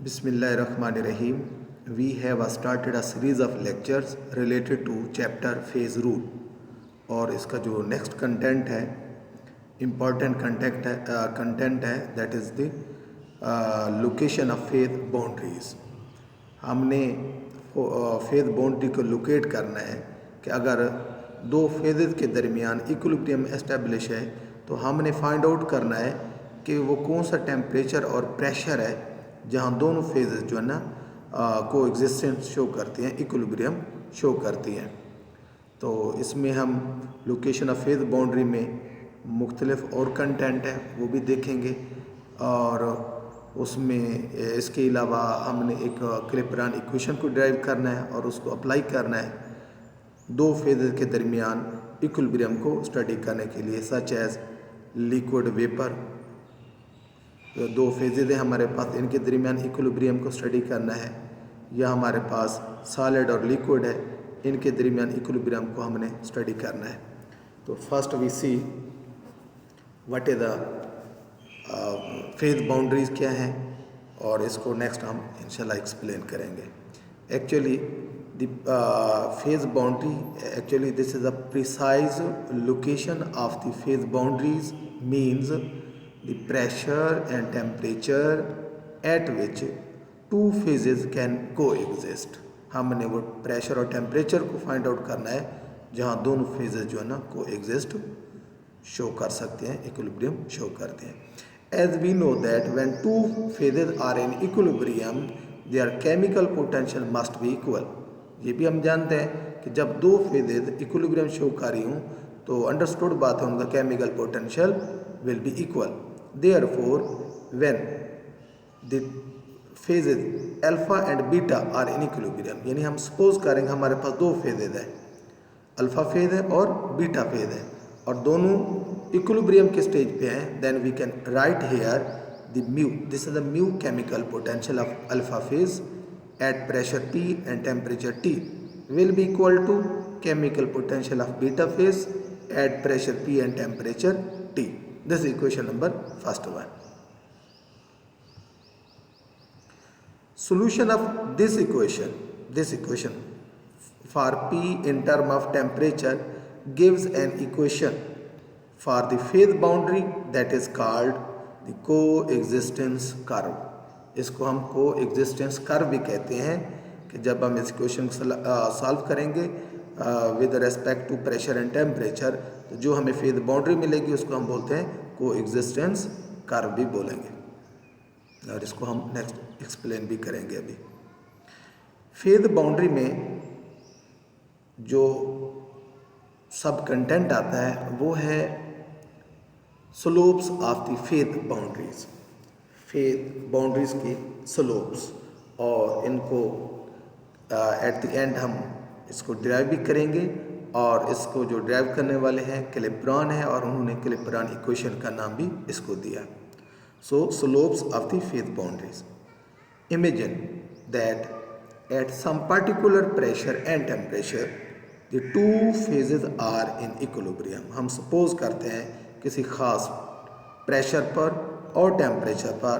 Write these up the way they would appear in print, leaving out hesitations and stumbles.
Bismillahirrahmanirrahim. We have started a series of lectures related to chapter phase rule और इसका जो next content है important content है that is the location of faith boundaries. हमने faith boundary को locate करना है कि अगर दो फेजेस के दरमियान इक्विलिब्रियम एस्टेब्लिश है तो हमने फाइंड आउट करना है कि वो कौन सा टेम्परेचर और प्रेशर है जहाँ दोनों फेजेस जो है ना को एग्जिस्टेंस शो करती हैं, इक्विलिब्रियम शो करती हैं। तो इसमें हम लोकेशन ऑफ फेज बाउंड्री में मुख्तलिफ और कंटेंट है वो भी देखेंगे और उसमें इसके अलावा हमने एक क्लिपरान इक्वेशन को ड्राइव करना है और उसको अप्लाई करना है दो फेजेस के दरमियान इक्विलिब्रियम को स्टडी करने के लिए, सच एज लिक्विड वेपर। दो फेजेज हैं हमारे पास, इनके दरमियान इक्विलिब्रियम को स्टडी करना है, या हमारे पास सॉलिड और लिक्विड है, इनके दरमियान इक्विलिब्रियम को हमने स्टडी करना है। तो first we see what is the phase boundaries क्या हैं और इसको नेक्स्ट हम इंशाल्लाह एक्सप्लेन करेंगे। Actually the phase boundary, actually this is a precise location of the phase boundaries means the pressure and temperature at which two phases can coexist। हमने वो pressure और टेम्परेचर को फाइंड आउट करना है जहाँ दोनों फेजेस जो है ना को एग्जिस्ट शो कर सकते हैं, इक्विलिब्रियम शो करते हैं। As we know that when two phases are in equilibrium their chemical potential must be equal. ये भी हम जानते हैं कि जब दो फेजेस इक्विलिब्रियम शो कर रही हूँ तो अंडरस्टूड बात है उनका chemical potential will be equal. Therefore, when the phases alpha and beta are in equilibrium, यानी हम सपोज करेंगे हमारे पास दो फेजेज हैं, अल्फा फेज है और बीटा फेज है और दोनों इक्विलिब्रियम के स्टेज पे हैं, then we can write here the mu, this is the mu chemical potential of alpha phase at pressure P and temperature T will be equal to chemical potential of beta phase at pressure P and temperature T. This is equation number first one. Solution of this equation for P in term of temperature gives an equation for the phase boundary that is called the coexistence curve। इसको हम coexistence curve भी कहते हैं कि जब हम इस equation solve करेंगे with respect to pressure and temperature तो जो हमें फेज बाउंड्री मिलेगी उसको हम बोलते हैं कोएग्जिस्टेंस कर्व भी बोलेंगे और इसको हम नेक्स्ट एक्सप्लेन भी करेंगे। अभी फेज बाउंड्री में जो सब कंटेंट आता है वो है slopes of the phase boundaries, phase boundaries की स्लोप्स, और इनको एट द एंड हम इसको ड्राइव भी करेंगे और इसको जो ड्राइव करने वाले हैं क्लिपरान है और उन्होंने क्लिपरान इक्वेशन का नाम भी इसको दिया। So slopes of the phase boundaries, imagine that at some particular pressure and temperature the two phases are in equilibrium. हम सपोज करते हैं किसी खास प्रेशर पर और टेम्परेचर पर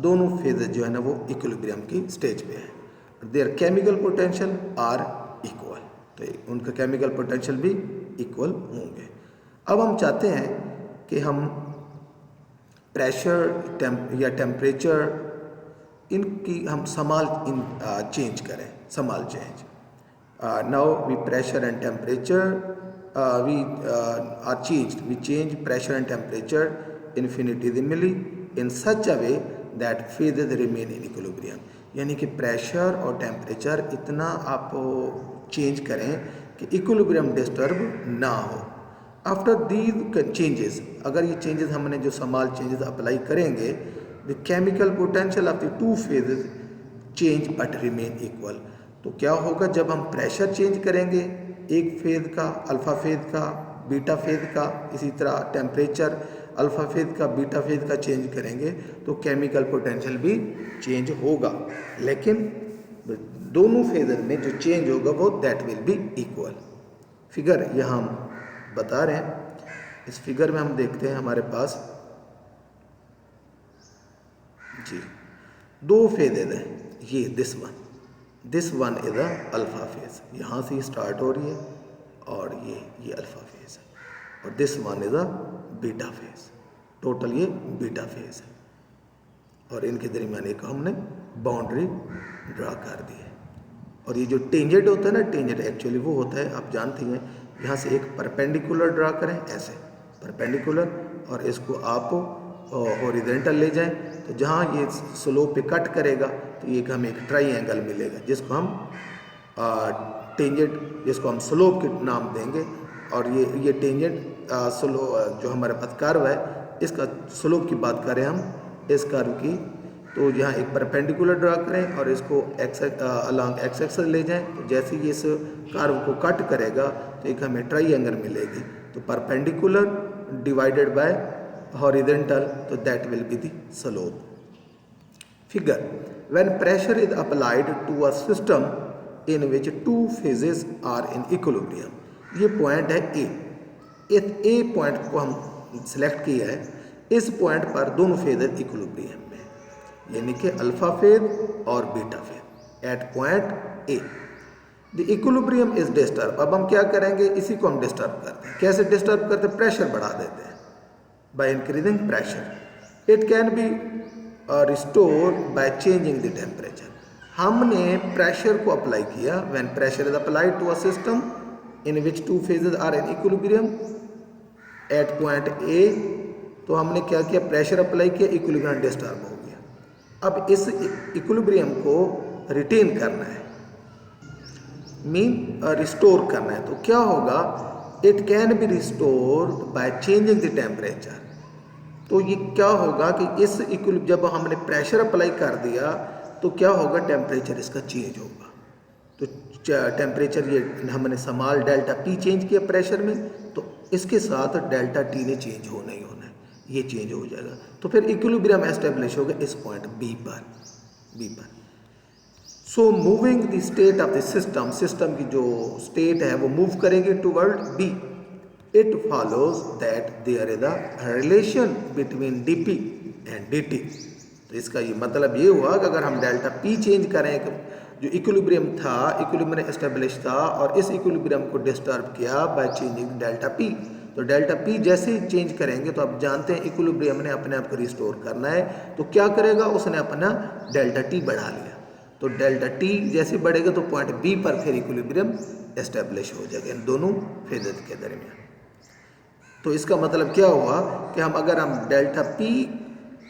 दोनों फेजेस जो है ना वो इक्विलिब्रियम की स्टेज पे हैं, their chemical potential are equal, तो उनका केमिकल पोटेंशियल भी इक्वल होंगे। अब हम चाहते हैं कि हम प्रेशर या टेम्परेचर इनकी हम चेंज करें, small change. Now we pressure and temperature we are changed, we change pressure and temperature infinitesimally in such a way that phases remain in equilibrium। यानी कि प्रेशर और टेम्परेचर इतना आप चेंज करें कि इक्विलिब्रियम डिस्टर्ब ना हो। आफ्टर दीज चेंजेस, अगर ये चेंजेस हमने जो समाल चेंजेस अप्लाई करेंगे, the chemical potential of the two phases change but remain equal. तो क्या होगा जब हम प्रेशर चेंज करेंगे एक फेज का, अल्फा फेज का, बीटा फेज का, इसी तरह टेम्परेचर अल्फा फेज का, बीटा फेज का चेंज करेंगे तो केमिकल पोटेंशियल भी चेंज होगा, लेकिन दोनों फेजेस में जो चेंज होगा वो that will be equal. Figure यहाँ हम बता रहे हैं, इस फिगर में हम देखते हैं हमारे पास जी दो फेजेज हैं, ये this one is the alpha phase, यहाँ से स्टार्ट हो रही है और ये अल्फा फेज है, और this one is the beta phase, total ये बीटा फेज है, और इनके दरमियान एक हमने बाउंड्री ड्रा कर दी है। और ये जो टेंजेंट होता है ना, टेंजेंट एक्चुअली वो होता है, आप जानती हैं, यहाँ से एक परपेंडिकुलर ड्रा करें ऐसे परपेंडिकुलर, और इसको आप हॉरिजॉन्टल ले जाएं, तो जहाँ ये स्लोप पे कट करेगा तो ये हमें एक ट्राइंगल मिलेगा, जिसको हम टेंजेंट, जिसको हम स्लोप के नाम देंगे। और ये टेंजेंट स्लो जो हमारे पास कर्व है, इसका स्लोप की बात करें हम इस कर्व की, तो यहाँ एक परपेंडिकुलर ड्रा करें और इसको अलॉन्ग एक्स एक्सिस ले जाएं, तो जैसे ही इस कर्व को कट करेगा तो एक हमें ट्राइंगल मिलेगी, तो परपेंडिकुलर डिवाइडेड बाय हॉरिजॉन्टल, तो that will be the slope. Figure, when pressure is applied to a system in which two phases are in equilibrium, ये पॉइंट है ए, इस ए पॉइंट को हम सिलेक्ट किया है, इस पॉइंट पर दोनों फेजेस इक्विलिब्रियम में, यानी कि अल्फा फेज और beta phase at point A. The equilibrium is disturb, अब हम क्या करेंगे, इसी को हम डिस्टर्ब करते हैं। कैसे डिस्टर्ब करते हैं, प्रेशर बढ़ा देते हैं by increasing pressure. It can be restore by changing the temperature, हमने प्रेशर को अप्लाई किया, when pressure is applied to a system in which two phases are in equilibrium at point A, तो हमने क्या किया, प्रेशर अप्लाई किया, equilibrium disturb हो गया। अब इस इक्विलिब्रियम को रिटेन करना है, मीन रिस्टोर करना है, तो क्या होगा, it can be restored bye changing the temperature. तो ये क्या होगा कि इस इक्विलिब्रियम, जब हमने प्रेशर अप्लाई कर दिया तो क्या होगा, टेम्परेचर इसका चेंज होगा। तो टेम्परेचर ये हमने स्मॉल डेल्टा पी चेंज किया प्रेशर में, तो इसके साथ डेल्टा टी ने चेंज होना ही होना है, ये चेंज हो जाएगा, तो फिर इक्विलिब्रियम एस्टेब्लिश होगा इस पॉइंट बी पर। So moving the state of the system की जो स्टेट है वो मूव करेगी toward B. It follows that there is a relation between D P and D T. तो इसका ये मतलब ये हुआ कि अगर हम डेल्टा पी चेंज करें, जो इक्विलिब्रियम था, इक्विलिब्रियम एस्टेब्लिश था, और इस इक्विलिब्रियम को डिस्टर्ब किया बाय चेंजिंग डेल्टा पी, तो डेल्टा पी जैसे ही चेंज करेंगे, तो आप जानते हैं इक्विलिब्रियम ने अपने आप को रिस्टोर करना है, तो क्या करेगा, उसने अपना डेल्टा टी बढ़ा लिया, तो डेल्टा टी जैसे बढ़ेगा तो पॉइंट बी पर फिर इक्विलिब्रियम एस्टेब्लिश हो जाएगा इन दोनों फेजेस के दरमियान। तो इसका मतलब क्या हुआ कि अगर हम डेल्टा पी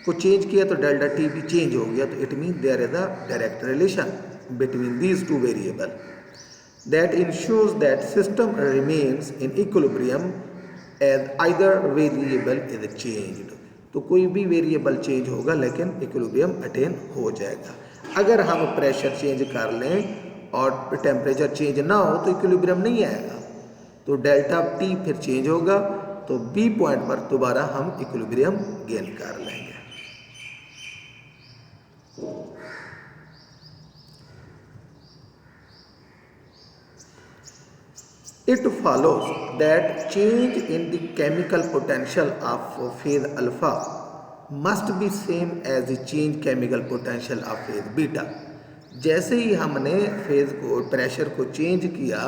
को चेंज किया तो डेल्टा टी भी चेंज हो गया, तो it mean there is a direct relation between these two variable that ensures that system remains in equilibrium as either variable is changed। तो कोई भी वेरिएबल चेंज होगा लेकिन इक्विलिब्रियम अटेन हो जाएगा। अगर हम प्रेशर चेंज कर लें और टेम्परेचर चेंज ना हो तो इक्विलिब्रियम नहीं आएगा, तो डेल्टा टी फिर चेंज होगा, तो बी पॉइंट पर दोबारा हम इक्विलिब्रियम गेन कर लेंगे। It follows that change in the chemical potential of phase alpha must be same as the change chemical potential of phase beta। जैसे ही हमने फेज को प्रेशर को चेंज किया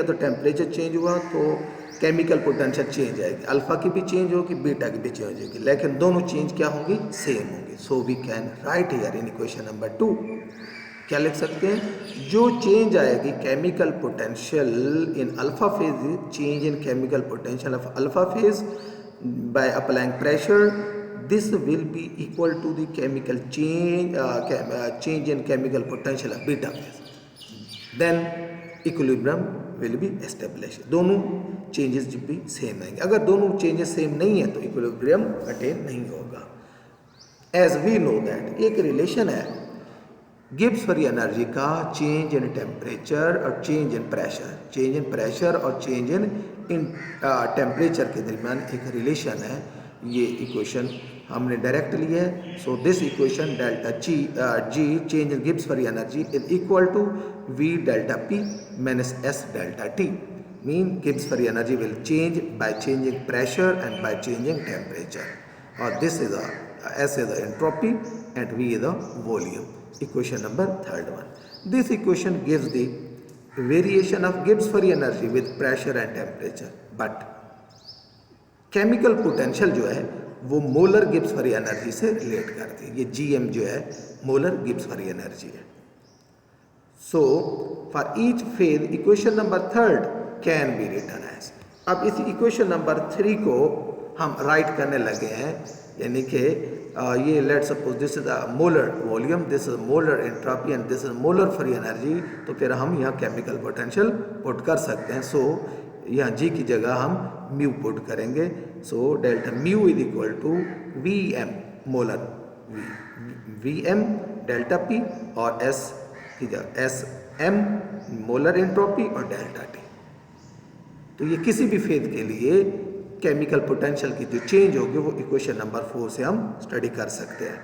तो टेम्परेचर चेंज हुआ, तो केमिकल पोटेंशियल चेंज आएगी, अल्फा की भी चेंज होगी, बीटा की भी चेंज होगी, लेकिन दोनों चेंज क्या होंगी, सेम होंगी। So we can write here in equation number 2 क्या लिख सकते हैं, जो चेंज आएगी chemical potential in alpha phase, change in chemical potential of alpha phase by applying pressure, this will be equal to the chemical change in chemical potential of beta phase, then equilibrium will be establish. दोनों changes जब भी same आएंगे, अगर दोनों changes same नहीं है तो equilibrium attain नहीं होगा। एज वी नो दैट एक रिलेशन है गिब्स फ्री एनर्जी का चेंज इन टेम्परेचर और चेंज इन प्रेशर और चेंज इन टेम्परेचर के दरमियान एक रिलेशन है। ये इक्वेशन हमने डायरेक्ट लिया है। So this equation delta G change in Gibbs free energy is equal to V delta P minus S delta T, mean Gibbs free energy will change by changing pressure and by changing temperature, और this is S is entropy and V is the volume. Equation number third one. This equation gives the variation of Gibbs free energy with pressure and temperature, but chemical potential जो है वो molar Gibbs free energy से relate करती है। ये GM जो है molar Gibbs free energy है। So for each phase equation number third can be written as. अब इस इक्वेशन नंबर 3 को हम राइट करने लगे हैं, यानी कि ये let suppose this is a molar volume, this is molar entropy and this is molar free energy, तो फिर हम यहाँ केमिकल पोटेंशियल पुट कर सकते हैं। सो यहाँ जी की जगह हम म्यू पुट करेंगे। So delta mu is equal to V M molar V M delta P और एस की जगह एस एम मोलर एंट्रोपी और डेल्टा टी। तो ये किसी भी फेज के लिए केमिकल पोटेंशियल की जो चेंज होगी वो इक्वेशन नंबर 4 से हम स्टडी कर सकते हैं।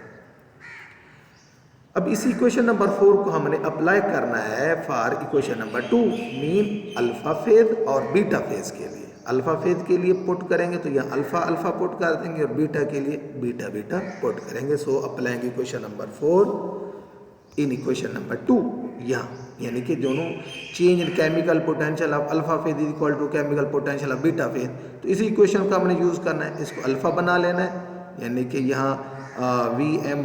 अब इस इक्वेशन नंबर 4 को हमने अप्लाई करना है for equation number 2 mean alpha phase और बीटा फेज के लिए। अल्फा फेज के लिए पुट करेंगे तो यहाँ अल्फा अल्फा पुट कर देंगे और बीटा के लिए बीटा बीटा पुट करेंगे। So applying equation number 4 in equation number 2 यहाँ, यानी कि दोनों change in chemical potential of alpha phase is equal to chemical potential of beta phase. तो इसी इक्वेशन को हमने यूज़ करना है, इसको अल्फा बना लेना है, यानी कि यहाँ वी एम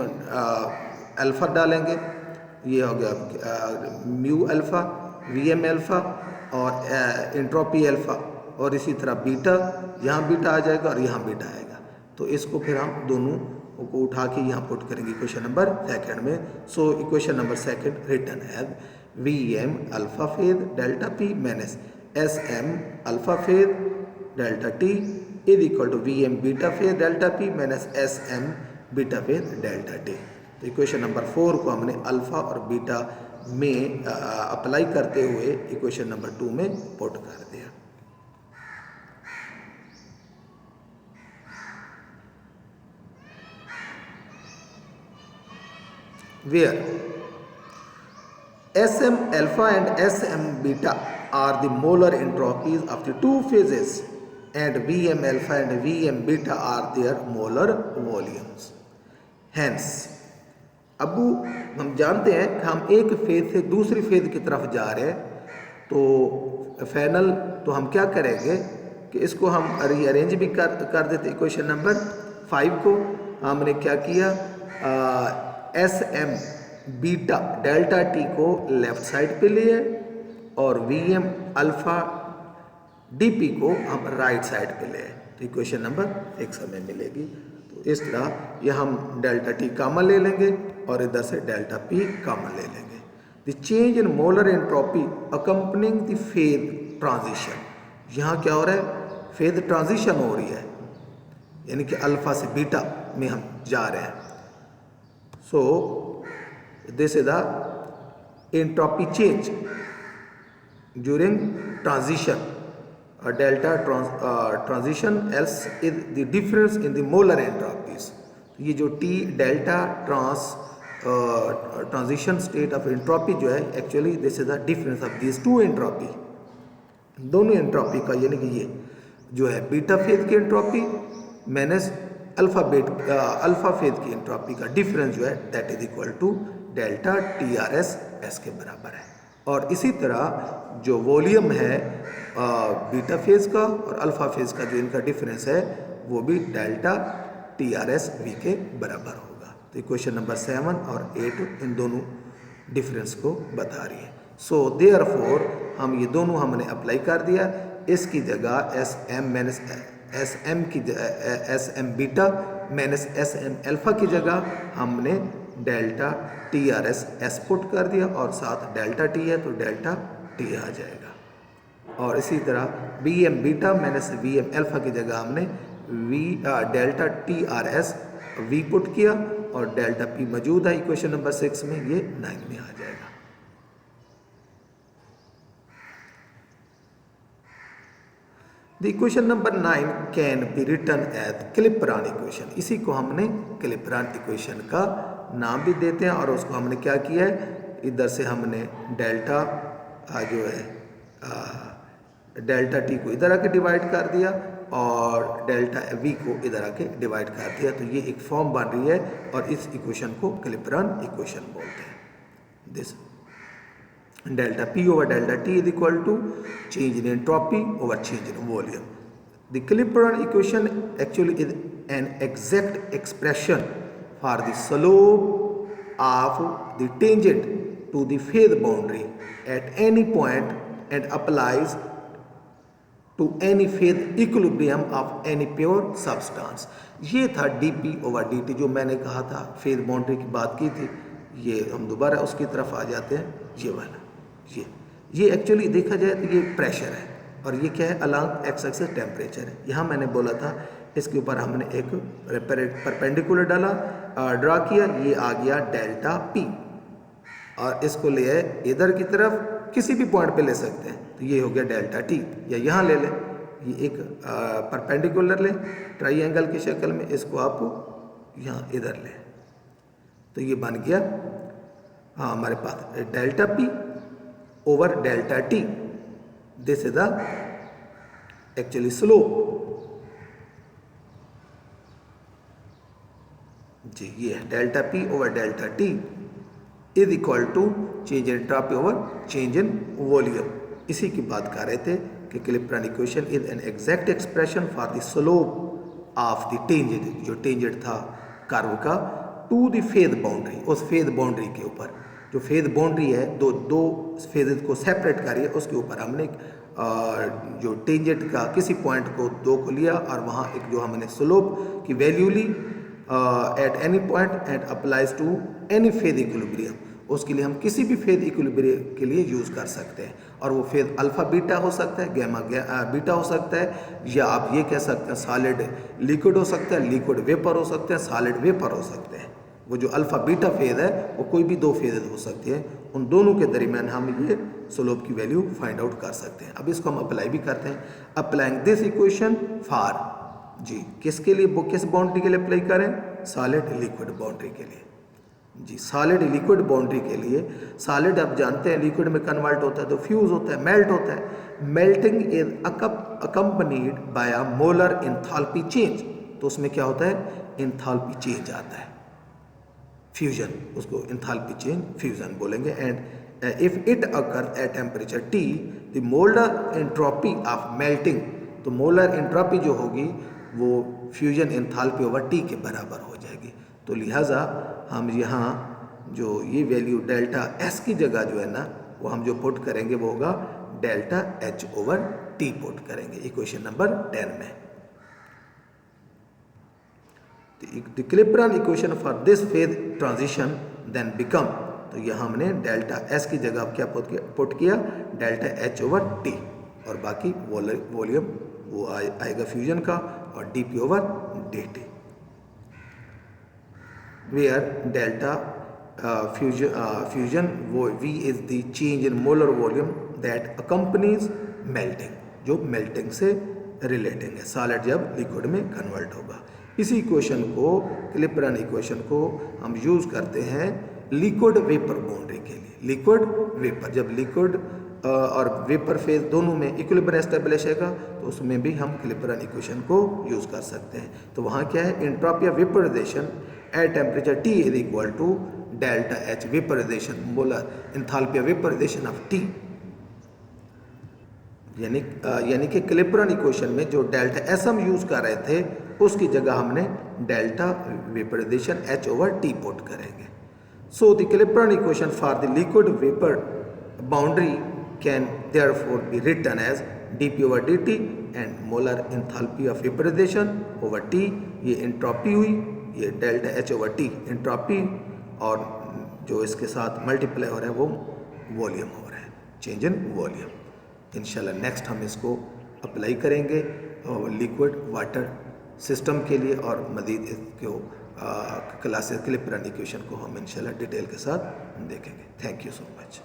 अल्फा डालेंगे, ये हो गया mu alpha V M alpha और एंट्रोपी अल्फा, और इसी तरह बीटा, यहाँ बीटा आ जाएगा और यहाँ बीटा आएगा। तो इसको फिर हम दोनों को उठा के यहाँ पुट करेंगे इक्वेशन नंबर 2 में। So equation number 2 written as V M alpha phase delta P minus S M alpha phase delta T is equal to V M beta phase delta P minus S M beta phase delta T. तो equation number 4 को हमने alpha और beta में apply करते हुए equation number 2 में put कर दिया। Where Sm alpha and Sm beta are the molar entropies of the two phases and Vm alpha and Vm beta are their molar volumes. Hence, अब हम जानते हैं कि हम एक फेज से दूसरी फेज की तरफ जा रहे हैं, तो फाइनल तो हम क्या करेंगे कि इसको हम रीअरेंज भी कर देते। इक्वेशन नंबर 5 को हमने क्या किया, S M beta delta T को लेफ्ट साइड पे लिए और V M alpha D P को हम राइट साइड पे ले। तो इक्वेशन नंबर 6 हमें मिलेगी। तो इस तरह ये हम डेल्टा टी कॉमन ले लेंगे और इधर से डेल्टा पी कॉमन ले लेंगे। The change in molar entropy accompanying the phase transition, यहाँ क्या हो रहा है, फेज ट्रांजिशन हो रही है, यानी कि अल्फा से बीटा में हम जा रहे हैं। So this is the entropy change during transition. Delta transition else is the difference in the molar entropies. ये जो T delta transition state of entropy जो है, actually this is the difference of these two entropy, दोनों entropy का, यानी कि ये जो है बीटा फेज की एंट्रोपी माइनस अल्फा फेज की एंट्रोपी का डिफरेंस जो है that is equal to delta T R S S के बराबर है। और इसी तरह जो वॉल्यूम है बीटा फेज का और अल्फा फेज का जो इनका डिफरेंस है वो भी delta T R S we के बराबर होगा। तो इक्वेशन नंबर 7 और 8 इन दोनों डिफरेंस को बता रही है। सो देयरफॉर हम ये दोनों हमने अप्लाई कर दिया। इसकी जगह S M minus S M की S M beta minus S M alpha की जगह हमने delta T R S S put कर दिया और साथ डेल्टा टी है तो डेल्टा टी आ जाएगा। और इसी तरह V M beta minus V M alpha की जगह हमने delta T R S V put किया और डेल्टा पी मौजूद है इक्वेशन नंबर 6 में, ये 9 में आ जाएगा। The equation number 9 can be written as Clapeyron equation. इसी को हमने क्लिपरान इक्वेशन का नाम भी देते हैं। और उसको हमने क्या किया है, इधर से हमने डेल्टा जो है डेल्टा टी को इधर आके डिवाइड कर दिया और डेल्टा वी को इधर आके डिवाइड कर दिया, तो ये एक फॉर्म बन रही है और इस इक्वेशन को क्लिपरन इक्वेशन बोलते हैं। This delta P over delta T is equal to change in entropy over change in volume. The Clapeyron equation actually is an exact expression for the slope of the tangent to the phase boundary at any point and applies to any phase equilibrium of any pure substance. ये था dp over dt जो मैंने कहा था, phase boundary की बात की थी। ये हम दोबारा उसकी तरफ आ जाते हैं, ये वाला ये एक्चुअली देखा जाए तो ये प्रेशर है और ये क्या है, अलॉन्ग एक्स एक्सिस टेम्परेचर है। यहाँ मैंने बोला था इसके ऊपर हमने एक परपेंडिकुलर ड्रा किया, ये आ गया डेल्टा p और इसको ले आए इधर की तरफ, किसी भी पॉइंट पे ले सकते हैं, तो ये हो गया डेल्टा टी। या यहाँ ले लें, ये एक परपेंडिकुलर लें ट्राइंगल की शक्ल में, इसको आप यहाँ इधर लें, तो ये बन गया हमारे पास delta P over delta T. This is the actually slope जी, ये है delta P over delta T is equal to change in entropy over change in volume. इसी की बात कर रहे थे कि Clapeyron equation is an exact expression for the slope of the tangent, जो टेंजेंट था कर्व का, टू द फेज बाउंड्री, उस फेज बाउंड्री के ऊपर, जो फेज बाउंड्री है दो फेजेस को सेपरेट करिए, उसके ऊपर हमने जो टेंजेंट का किसी पॉइंट को दो को लिया और वहाँ एक जो हमने स्लोप की वैल्यू ली at any point and applies to any phase equilibrium. उसके लिए हम किसी भी फेज इक्विलिब्रियम के लिए यूज़ कर सकते हैं, और वो फेज अल्फा बीटा हो सकता है, गैमा बीटा हो सकता है, या आप ये कह सकते हैं सॉलिड लिक्विड हो सकता है, लिक्विड वेपर हो सकते हैं, सॉलिड वेपर हो सकते हैं। वो जो अल्फा बीटा फेज है वो कोई भी दो फेज हो सकती है, उन दोनों के दरमियान हम ये स्लोप की वैल्यू फाइंड आउट कर सकते हैं। अब इसको हम अप्लाई भी करते हैं। अप्लाइंग दिस इक्वेशन फॉर जी, किसके लिए, वो किस बाउंड्री के लिए अप्लाई करें, सॉलिड लिक्विड बाउंड्री के लिए जी। सॉलिड लिक्विड बाउंड्री के लिए, सॉलिड आप जानते हैं लिक्विड में कन्वर्ट होता है तो फ्यूज होता है, मेल्ट होता है। Melting is accompanied by a molar enthalpy change, तो उसमें क्या होता है, एंथैल्पी चेंज आता है, फ्यूजन, उसको एंथैल्पी चेंज फ्यूजन बोलेंगे। And if it occurs at temperature T, the molar entropy of melting, तो मोलर एंट्रोपी जो होगी वो फ्यूजन एंथैल्पी ओवर T के बराबर हो जाएगी। तो लिहाजा हम यहाँ जो ये वैल्यू डेल्टा S की जगह जो है ना, वो हम जो पुट करेंगे वो होगा delta H over T put करेंगे इक्वेशन नंबर 10 में। The Clapeyron equation for this phase transition then become, तो यहाँ हमने डेल्टा S की जगह क्या पुट किया, डेल्टा H ओवर T, और बाकी वॉल्यूम वो आएगा फ्यूजन का, और dP over dt, where delta fusion V is the change in molar volume that accompanies melting, जो मेल्टिंग से रिलेटिंग है, सॉलिड जब लिक्विड में कन्वर्ट होगा। इसी इक्वेशन को, क्लिपरन इक्वेशन को हम यूज़ करते हैं लिक्विड वेपर बाउंड्री के लिए। लिक्विड वेपर, जब लिक्विड और वेपर फेज दोनों में इक्विलिब्रियम एस्टेब्लिश होगा तो उसमें भी हम क्लिपरन इक्वेशन को यूज़ कर सकते हैं। तो वहाँ क्या है, entropy of vaporisation at temperature T is equal to delta H vaporisation, molar enthalpy of vaporisation of T, यानी कि क्लिपरन इक्वेशन में जो डेल्टा S हम यूज़ कर रहे थे उसकी जगह हमने delta vaporization H over T put करेंगे। So the Clapeyron equation for the liquid vapour boundary can therefore be written as dP over dt and molar enthalpy of vaporization over T, ये entropy हुई, ये delta H over T entropy, और जो इसके साथ multiply हो रहा है वो वॉल्यूम हो रहा है, चेंज इन वॉल्यूम। इंशाल्लाह नेक्स्ट हम इसको अप्लाई करेंगे लिक्विड वाटर सिस्टम के लिए, और मज़ीद इसको क्लासेस क्लिपरन इक्वेशन को हम इंशाल्लाह डिटेल के साथ देखेंगे। Thank you so much.